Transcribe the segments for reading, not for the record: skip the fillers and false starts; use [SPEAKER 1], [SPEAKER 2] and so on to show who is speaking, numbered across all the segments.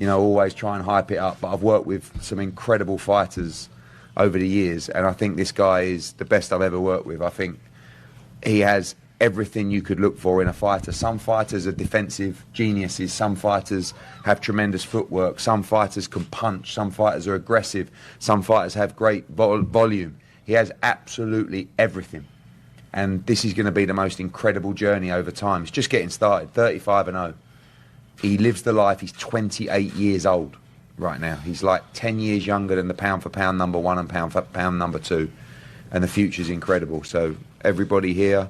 [SPEAKER 1] you know, always try and hype it up. But I've worked with some incredible fighters over the years, and I think this guy is the best I've ever worked with. I think he has everything you could look for in a fighter. Some fighters are defensive geniuses. Some fighters have tremendous footwork. Some fighters can punch. Some fighters are aggressive. Some fighters have great volume. He has absolutely everything. And this is going to be the most incredible journey over time. It's just getting started, 35-0. He lives the life. He's 28 years old right now. He's like 10 years younger than the pound-for-pound number one and pound-for-pound number two. And the future's incredible. So everybody here,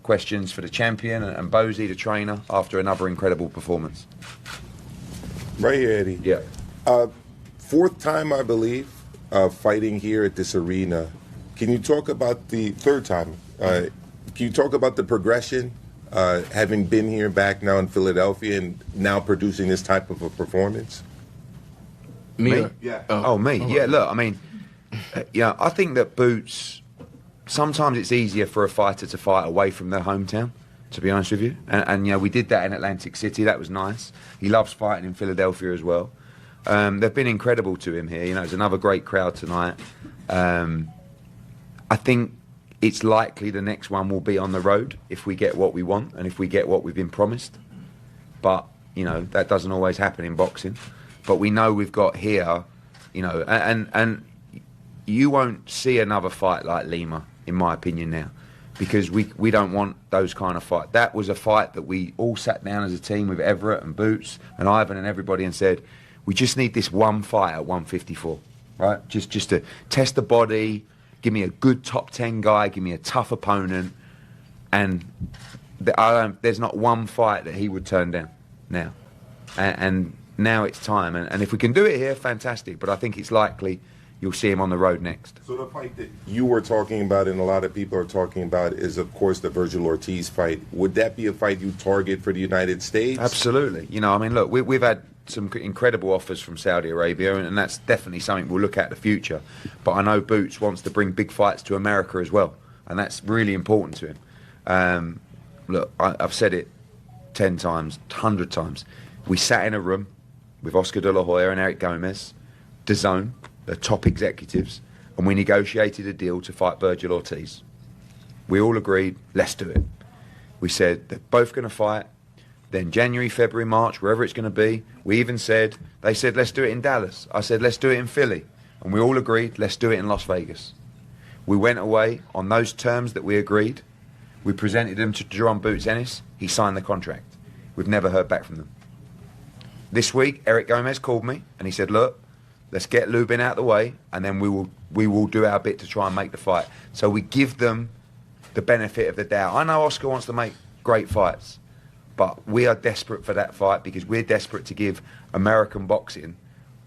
[SPEAKER 1] questions for the champion and Bozy, the trainer, after another incredible performance.
[SPEAKER 2] Right here, Eddie.
[SPEAKER 1] Yeah.
[SPEAKER 2] Fourth time, I believe, fighting here at this arena. Can you talk about the third time? Can you talk about the progression, having been here back now in Philadelphia and now producing this type of a performance?
[SPEAKER 1] Me?
[SPEAKER 2] Yeah.
[SPEAKER 1] Oh, me? Yeah, look, I mean, yeah, I think that Boots, sometimes it's easier for a fighter to fight away from their hometown, to be honest with you. And you know, we did that in Atlantic City. That was nice. He loves fighting in Philadelphia as well. They've been incredible to him here. You know, it's another great crowd tonight. I think it's likely the next one will be on the road if we get what we want and if we get what we've been promised. But, you know, that doesn't always happen in boxing. But we know we've got here, you know, and you won't see another fight like Lima, in my opinion now, because we don't want those kind of fights. That was a fight that we all sat down as a team with Everett and Boots and Ivan and everybody and said, we just need this one fight at 154, right? Just to test the body, give me a good top 10 guy, give me a tough opponent, and there's not one fight that he would turn down now. And now it's time. And if we can do it here, fantastic. But I think it's likely you'll see him on the road next.
[SPEAKER 2] So the fight that you were talking about and a lot of people are talking about is, of course, the Vergil Ortiz fight. Would that be a fight you target for the United States?
[SPEAKER 1] Absolutely. You know, I mean, look, we've had some incredible offers from Saudi Arabia, and that's definitely something we'll look at in the future. But I know Boots wants to bring big fights to America as well, and that's really important to him. Look, I've said it 10 times, 100 times. We sat in a room with Oscar De La Hoya and Eric Gomez, DAZN, the top executives, and we negotiated a deal to fight Vergil Ortiz. We all agreed, let's do it. We said they're both going to fight. Then January, February, March, wherever it's going to be. We even said, they said, let's do it in Dallas. I said, let's do it in Philly. And we all agreed, let's do it in Las Vegas. We went away on those terms that we agreed. We presented them to Jaron Boots Ennis. He signed the contract. We've never heard back from them. This week, Eric Gomez called me and he said, look, let's get Lubin out of the way and then we will do our bit to try and make the fight. So we give them the benefit of the doubt. I know Oscar wants to make great fights, but we are desperate for that fight because we're desperate to give American boxing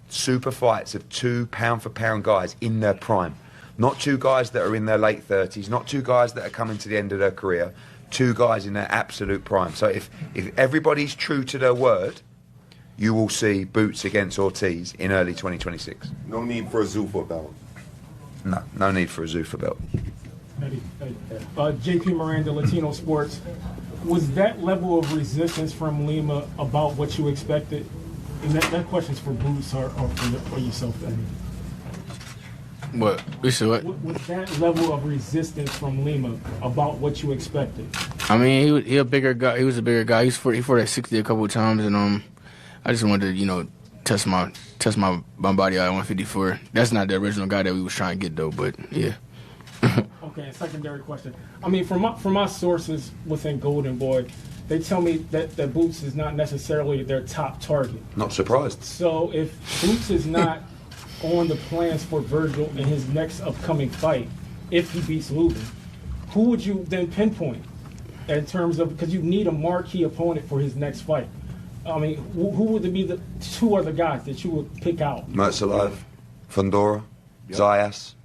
[SPEAKER 1] super fights of 2 pound-for-pound guys in their prime. Not 2 guys that are in their late 30s, not 2 guys that are coming to the end of their career, 2 guys in their absolute prime. So if everybody's true to their word, you will see Boots against Ortiz in early 2026.
[SPEAKER 2] No need for a Zuffa belt.
[SPEAKER 1] No need for a Zuffa belt.
[SPEAKER 3] JP Miranda, Latino Sports. Was that level of resistance from Lima about what you expected? And that question's for Boots or for yourself, Eddie.
[SPEAKER 4] What? You said what?
[SPEAKER 3] Was that level of resistance from Lima about what you expected?
[SPEAKER 4] I mean, he a bigger guy. He was a bigger guy. He fought at 60 a couple of times, and I just wanted to, you know, test my body out at 154. That's not the original guy that we was trying to get though, but yeah.
[SPEAKER 3] Okay, secondary question. I mean, from my sources within Golden Boy, they tell me that Boots is not necessarily their top target.
[SPEAKER 1] Not surprised.
[SPEAKER 3] So if Boots is not on the plans for Vergil in his next upcoming fight, if he beats Lubin, who would you then pinpoint in terms of, because you need a marquee opponent for his next fight? I mean, who would be the 2 other guys that you would pick out?
[SPEAKER 1] Mertzalaev, Fundora, Zayas.